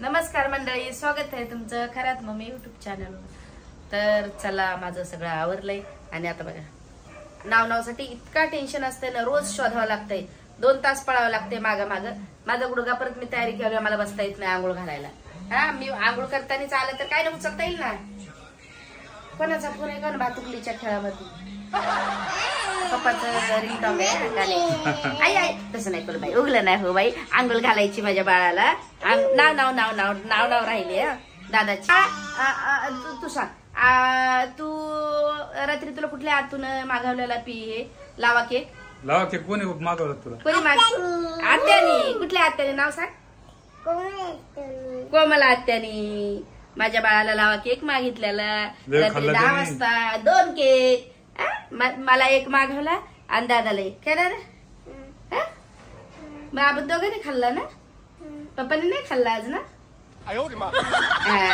नमस्कार मंडळी, स्वागत आहे तुमचं खरात मम्मी युट्यूब चॅनलवर. तर चला, माझं सगळं आवरलंय आणि आता बघा नावसाठी इतका टेन्शन असते ना, रोज शोधावं लागतंय, 2 तास पळावं लागते मागं मागं. माझा गुडघा परत मी तयारी केली, मला बसता येत नाही आंघोळ घालायला. हा, मी आंघोळ करताना चालत तर काय ना उचलता येईल ना. कोणाचा फोन आहे? कोण भातुकलीच्या खेळामध्ये पप्पाचं रिंगटॉंग आहे गाणे. आई आई तसं नाही करू बाई, उगलं नाही हो बाई. आंघोळ घालायची माझ्या बाळाला. नाव नाव नाव नाव नाव नाव राहिले दादाची. तू सांग, तू रात्री तुला कुठल्या आतून मागवलेला हे लावा केक? लावा केक कोणी मागवला तुला? कोणी आत्यानी? कुठल्या आत्याने नाव सांग? कोमला आत्यानी माझ्या बाळाला लावा केक मागितलेला. रात्री 10 वाजता 2 केक. मला 1 मागवला आणि दादाला 1. काय दादा? मग आपण दोघांनी खाल्ला ना? पप्पाने नाही खाल्ला आज ना?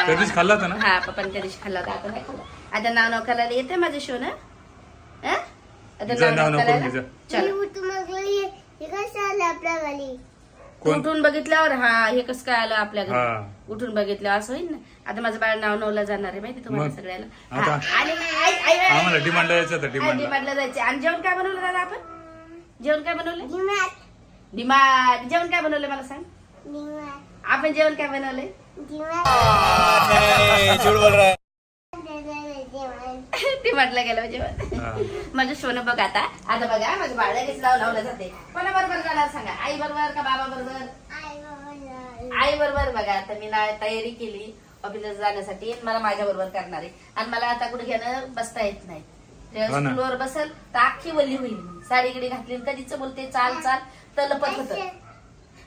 कधीच खाल्ला होता ना? हा, पप्पाने त्या दिवशी खाल्ला होता, आता नाही खाल्ला. आता नाव करायला येते माझं शो ना? आता नाव करायला उठून बघितल्यावर हा हे कसं काय आलं आपल्या घरी? उठून बघितल्यावर असं होईल ना. आता माझं बाळ नावला जाणार आहे माहिती तुम्हाला सगळ्याला. आणि डिमांडला जायचं, डिमांडला जायचं. आणि जेवण काय बनवलं दादा आपण? जेवण काय बनवलं? डिमांड. जेवण काय बनवलं मला सांग? आपण जेवण काय बनवलंय? डिमांडला गेलं जेवण. माझं सोनं बघ. आता बघा माझं बाळ लगेच लावलं जाते. कोणाबरोबर जाणार सांगा? आई बरोबर का बाबा बरोबर? आई बरोबर. बघा आता मी तयारी केली ऑफिसला जाण्यासाठी. मला माझ्या बरोबर करणार आहे. आणि मला आता कुठे घेणं बसता येत नाही. स्कूलवर बसल तर अख्खी वल्ली होईल. साडी गिडी घातली कधीच बोलते चाल चाल तर लपत होत.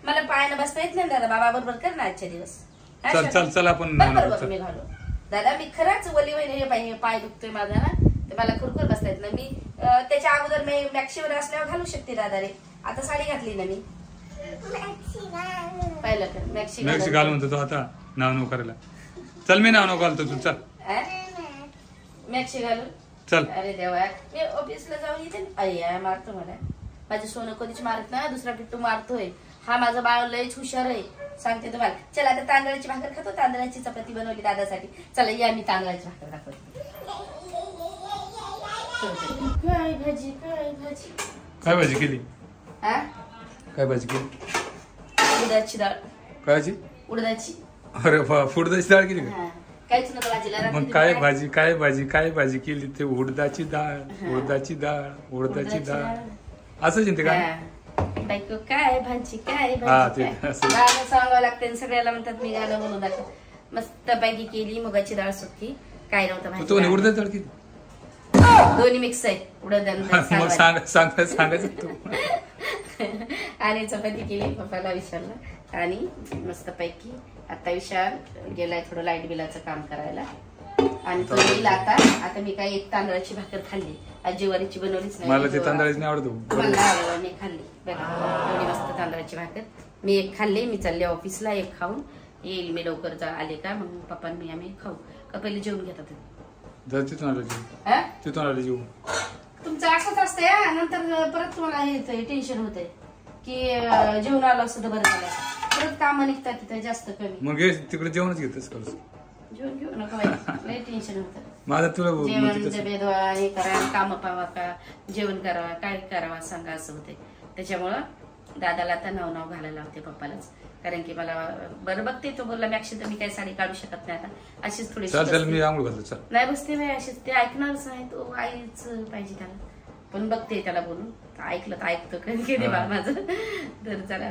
मला पायानं बसता येत नाही दादा. बाबा बरोबर कर ना आजच्या दिवस. चल आपण बरोबर मी घालू. दादा मी खरंच वली होईल. पाय दुखतोय माझा ना, तर मला खुरखुर बसता येत नाही. मी त्याच्या अगोदर मी मॅक्सीवर असल्यावर घालू शकते दादा रे. आता साडी घातली ना मी. पाहिलं का? मॅक्सी घाल म्हणतो तो आता नाव करायला. चल मी नाव घालतो तू. चल मॅक्सी घालू. चल. अरे देवा, मी ऑफिसला जाऊन येते. आई मारतो मला. माझं सोनं कधीच मारत ना, दुसरा पिट्टू मारतोय. हा माझा बाळ लयच हुशार आहे सांगते तुम्हाला. चला आता तांदळाची भाकर खातो. तांदळाची चपाती बनवली दादासाठी. चला या, मी तांदळाची भाकर दाखवते. काय भाजी काय भाजी केली? काय भाजी केली? उडदाची डाळ. काय? उडदाची. अरे फुडदाची डाळ केली का? काहीच नव्हतं भाजीला. मग काय भाजी केली? ते उडदाची डाळ असं चिंते का? बायको काय भाजी सांगावं लागते. सगळ्याला म्हणतात मी गाणं म्हणून दाखव. मस्त पैकी केली मुगाची डाळ सुकी. काय नव्हतं भाजी. उडदाची डाळ केली? दोन्ही मिक्स आहे. उडद सांगायचं तू. आणि चपाती केली. पप्पाला विचारलं आणि मस्त पैकी. आता विशाल गेलाय थोडं लाईट बिलाचं काम करायला. आणि तो येईल आता मी काय 1 तांदळाची भाकर खाल्ली. आज ज्वारीची बनवलीच नाही. मला ते तांदळाची नाही आवडत. मला मी खाल्ली बघा एवढी मस्त तांदळाची भाकर. मी 1 खाल्ली. मी चालले ऑफिसला. 1 खाऊन येईल मी लवकर. आले का मग पप्पा मी आम्ही खाऊ का? पहिले जेवून घेतात. तिथून आले जेवून. तुमचं असंच असतंय. नंतर परत तुम्हाला हे टेन्शन होतंय की जेवण आलं असतं तर बरं झालं. परत कामं निघतात तिथे जास्त कमी. मग तिकडे जेवणच घेतच कर. जेवण घेऊ नका. लय टेन्शन होतं. माझा तुला जेवण बेदवा हे करा, काम पावा का, जेवण करावा, काय करावा सांगा असं होते. त्याच्यामुळं दादाला आता नाव घालायला लावते पप्पालाच. कारण की मला बरं बघते तो बोलला मॅक्सी तर मी काही साडी काढू शकत नाही. आता अशीच थोडी मी आंघोळ घालतो. नाही बसते बाई अशीच. ते ऐकणारच नाही. तो आईच पाहिजे त्याला. पण बघते त्याला बोलून. ऐकलं तर ऐकतो कधी बा माझं. तर चला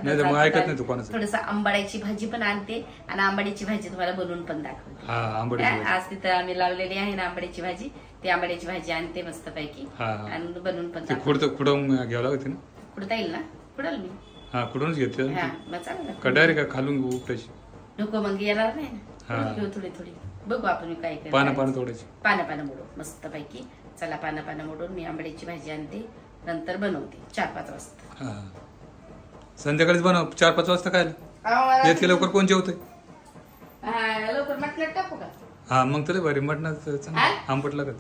थोडस आंबाड्याची भाजी पण आणते. आणि आंबाड्याची भाजी तुम्हाला बनवून पण दाखवते. आज तिथं आम्ही लावलेली आहे ना आंबाड्याची भाजी. ती आंबाड्याची भाजी आणते मस्त पैकी आणि बनवून पण खुडून घ्यावं लागते ना. खुडता येईल ना? खुडल मी. खुडूनच घेते. मग चालेल. कटारी का खालून उपटायची नको मग येणार नाही ना. घेऊ थोडी बघू आपण काय काय. पानं तोडायची. पानं मोडून मस्त पैकी. चला पानं मोडून मी आंबाड्याची भाजी आणते. नंतर बनवते 4-5 वाजता. संध्याकाळीच बनव. 4-5 वाजता खायला येते. लवकर कोण जेवतोय? लवकर मटणात टाकू का? हा मग तरी बरी मटणात आंबट लागत.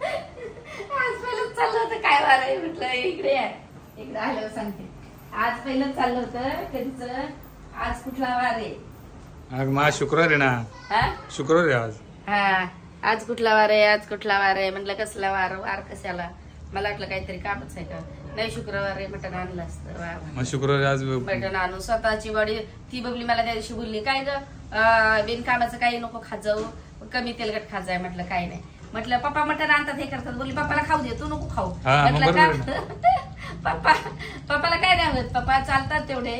आज पहिलं चाललं होतं काय वार आहे म्हटलं इकडे आल्यावर सांगते. आज पहिलं चाललं होतं कधीच. आज कुठला वार आहे? आज शुक्रवार आहे ना. हा शुक्रवार आहे आज. हा आज कुठला वार आहे, आज कुठला वार आहे म्हटलं. कसला वार, वार कशाला? मला वाटलं काहीतरी कामच आहे का. नाही शुक्रवार आहे, मटण आणलं असतं. मग शुक्रवार आज मटण आणून स्वतःची बॉडी. ती बबली मला त्या दिवशी बोलली काय ग बिनकामाचं काही नको खात जाऊ, कमी तेलकट खात जाय. म्हटलं काही नाही. म्हटलं पप्पा मटण आणतात हे करतात. बोलली पप्पाला खाऊ दे, तू नको खाऊ. म्हटलं का पप्पाला काय नाही होत, पप्पा चालतात तेवढे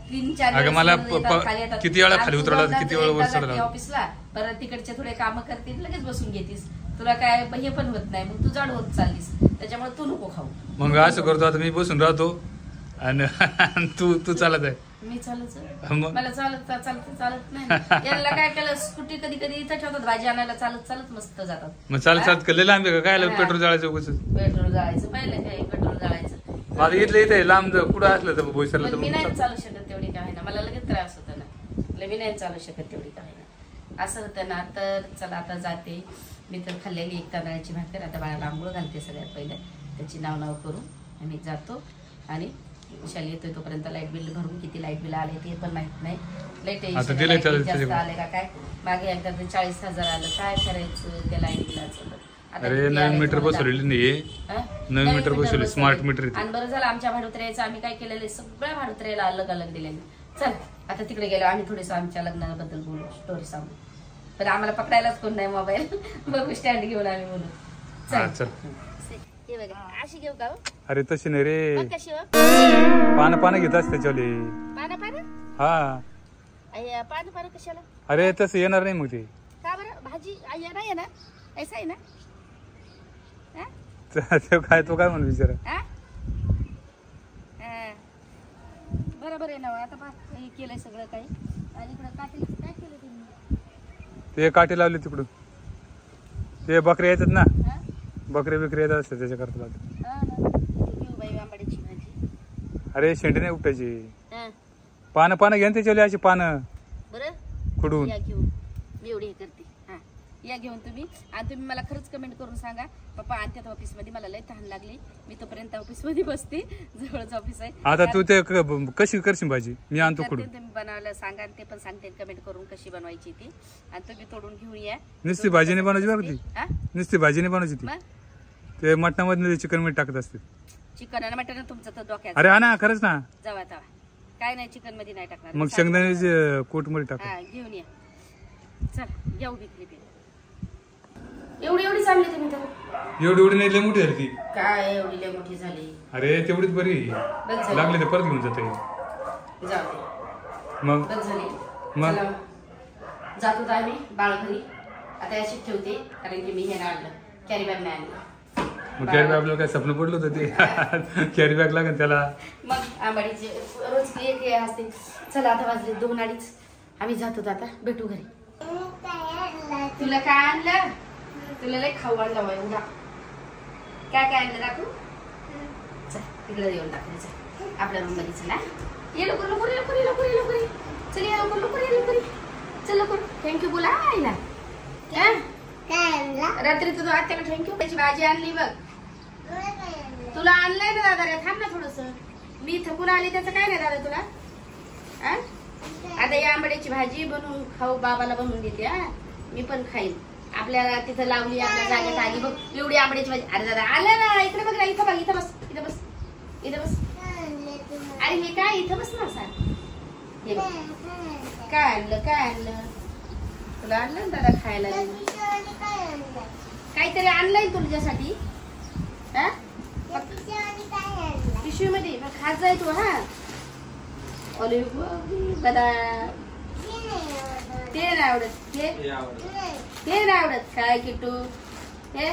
3-4 मला किती वेळा खाली उतरवलं, किती वेळा वर चढवलं ऑफिसला. परत तिकडचे थोडे काम करतील, लगेच बसून घेतीस. तुला काय हे पण होत नाही, मग तू जाड होत चाललीस. त्याच्यामुळे तू नको खाऊ. मग असं करतो आता, मी बसून राहतो आणि तू चालत आहे. मी चालत मला चालत नाही. याला काय केलं, स्कूटी कधी कधी इथं ठेवतात भाजी आणायला, चालत चालत मस्त जातात. मग चालत लांब आहे का काय? पेट्रोल जाळायचं उगाच. पेट्रोल जाळायचं पाहिलं काय, पेट्रोल जाळायचं. माझं इथलं लांब कुठं असलं तर बोईसरला तर मी नाही चालू शकत तेवढी काय ना. मला लगेच त्रास होता ना. मी नाही चालू शकत तेवढी काय ना. असं होतं ना. तर चला आता जाते मी. तर खाल्लेली एक तांदळाची भाकर. आता बाळाला आंघोळ घालते सगळ्यात पहिलं. त्याची नाव करून आम्ही जातो. आणि विशाल येतोय तोपर्यंत लाईट बिल भरून. किती लाईट बिल आले ते पण माहित नाही. लई टेन्शन जास्त आले का काय. मागे एकदा 40,000 आलं. काय करायचं त्या लाईट बिलाचं. अरे नवीन मीटर बसवलेली नाहीये. नवीन मीटर बसवले, स्मार्ट मीटर. आणि बरं झालं आमच्या भाडोत्र्याचं आम्ही काय केलेलं, सगळ्या भाडोत्र्याला अलग अलग दिलेलं. चल आता तिकडे गेलो आम्ही, थोडंसं आमच्या लग्नाबद्दल बोलू, स्टोरी सांगू. पण आम्हाला पकडायलाच कोण नाही मोबाईल. बघू स्टँड घेऊन आम्ही बोलू. चल हे बघा अशी घेऊ का? अरे तशी नाही रे, कशी पानं घेत असते त्याच्यावले. पानं हा पानं कशाला? अरे तसं येणार नाही मग ते. का बरं? भाजी नाही आहे ना, ऐसा आहे ना. काय तो काय म्हणून विचारा. बरोबर आहे ना. आता हे केलंय सगळं काही. आणि इकडं काठी काय केलं तुम्ही? ते काठी लावली तिकडून. ते बकरे येतात ना, बकरे बिकरे येतात असते त्याच्याकरता. आंबाड्याची भाजी. अरे शेंडी नाही उपटायची. पानं घ्या ना त्याच्यावले अशी पानं बरं खुडून. या घेऊन मी एवढी हे करते. या घेऊन तुम्ही. आणि तुम्ही मला खरंच कमेंट करून सांगा पप्पा आणतात ऑफिसमध्ये, मला लय तहान लागली. मी तोपर्यंत ऑफिसमध्ये बसते, जवळच ऑफिस आहे. आता तू ते कशी करशील भाजी? मी आणतो खुडून. तुम्ही बनवायला सांगा आणि ते पण सांगते कमेंट करून कशी बनवायची ती. आणि तुम्ही तोडून घेऊन या. नुसती भाजीने बनवायची बरं ती. नुसती भाजीने बनवायची ती. ते मटणामध्ये चिकन मीठ टाकत असते. चिकन आणि मटण तुमचं तर डोक्यात. अरे हा ना, खरंच ना. जावा काय नाही, चिकन मध्ये नाही टाकणार. मग शेंगदाण्याचे कोट मध्ये टाक. घेऊन या. चल घेऊ घेतली ते. एवढी चांगली तुम्ही तर. एवढी नाही, लय मोठी झाली ती. काय एवढी लय मोठी झाली? अरे तेवढीच बरी लागली तर परत घेऊन जाते. जाऊ मग झाली. मग जातो आम्ही बाळ घरी. आता अशीच ठेवते कारण की मी हे आणलं कॅरी बॅग नाही आणलं. मग कॅरी बॅग आपल्याला काय स्वप्न पडलं होतं ते. कॅरी बॅग लागेल त्याला. मग आंबाडीचे रोज एक असते. चला आता वाजले 2-2:30. आम्ही जातो आता, भेटू घरी. तुला काय आणलं? तुला लय खाऊ आणलं एवढा. काय आणलं दाखवू? चल तिकडे येऊन दाखवायचं आपल्या रूम मध्ये. चला ये लवकर लवकर लवकर लवकर लवकर. चल या लवकर लवकर लवकर. चल लवकर थँक्यू बोला आईला. रात्री तुझं आत्याला थँक्यू. त्याची भाजी आणली बघ. तुला आणलंय ना दादा रे. थांब ना थोडस. मी थकून आली त्याचं काय नाही दादा तुला. आता या आंबाड्याची भाजी बनवून खाऊ, बाबाला बनवून देते. मी पण खाईन. आपल्याला तिथं लावली, आपल्या जागेत आली बघ एवढी आंबाड्याची भाजी. अरे दादा आलं ना, इकडे बघ ना. इथं बघ, इथं बस, इथं बस, इथं बस. अरे हे काय, इथं बस ना. हे काय आणलं तुला? आणलं ना दादा खायला. काहीतरी आणलंय तुझ्यासाठी. पिशवी मध्ये मग खात जाय तू. बदाम ते नाही आवडत. हे नाही आवडत काय किट्टू? हे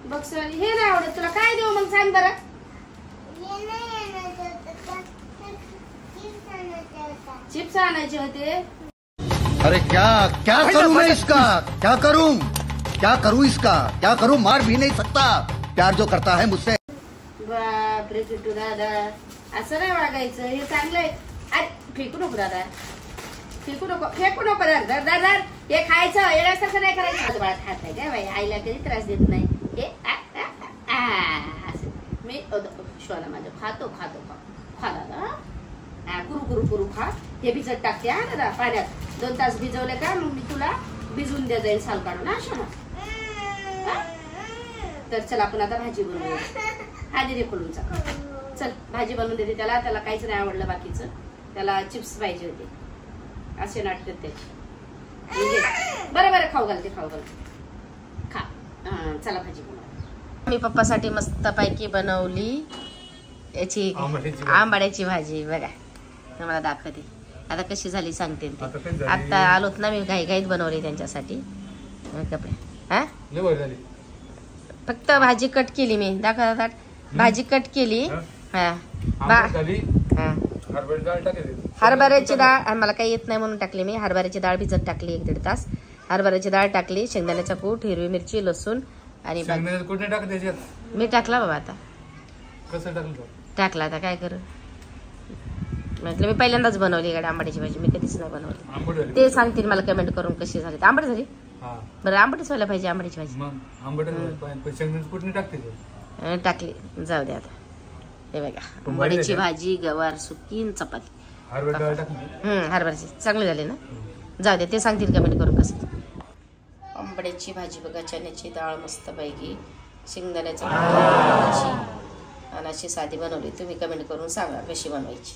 बक्सवाली हे नाही आवडत तुला. काय देऊ मग सांग बरं. चिप्स आणायचे होते. अरे क्या करूं मैं इसका? क्या करूं इसका? क्या करूं? मार भी नहीं सकता. प्यार जो करता है मुझसे. बापरे किट्टू दादा असं नाही वागायचं. हे चांगलंय. अरे फेकू नको दादा, फेकू नको दादा. हे खायचं येण्यासारखं नाही करायचं. बाळा खात नाही काय बाई, आईला कधी त्रास देत नाही. हे मी शोला माझं खातो खा दादा. कुरू कुरू कुरू खा. हे भिजत टाकते हा दादा पाण्यात. 2 तास भिजवले का मग मी तुला भिजून द्या जाईल साल काढून हा शोना. तर चल आपण आता भाजी बनवूया. हा दे खोलून चल भाजी बनवून देते त्याला. त्याला काहीच नाही आवडलं बाकीचं. त्याला चिप्स पाहिजे होते. असे नाटक त्याचे. बरं खाऊ घालते खा. चला भाजी बनवा. मी पप्पासाठी मस्त पैकी बनवली याची आंबाड्याची भाजी. बघा मला दाखवते आता कशी झाली सांगते. आता आलोत ना मी घाईघाईत बनवली त्यांच्यासाठी कपडे. हा फक्त भाजी कट केली मी. दाखवा भाजी कट केली. हरभऱ्याची डाळ मला काही येत नाही म्हणून टाकली मी. हरभऱ्याची डाळ भिजत टाकली 1-1.5 तास. हरभऱ्याची डाळ टाकली, शेंगदाण्याचा कूट, हिरवी मिरची, लसूण आणि मी टाकला बाबा. आता कसं टाकला आता काय करू म्हटलं. मी पहिल्यांदाच बनवली गाडी आंबाड्याची भाजी. मी कधीच नाही बनवली. ते सांगतील मला कमेंट करून कशी झाली. आंबट झाली. बरं आंबटच व्हायला पाहिजे आंबाड्याची भाजी. टाकली जाऊ दे आता. हे बघा आंबाड्याची भाजी, गवार सुकी, चपाती. हरभऱ्याची चांगली झाली ना. जाऊ दे ते सांगतील कमेंट करून कसं. आंबाड्याची भाजी बघा, चण्याची डाळ मस्त पैकी, शेंगदाण्याची आणि अशी साधी बनवली. तुम्ही कमेंट करून सांगा कशी बनवायची.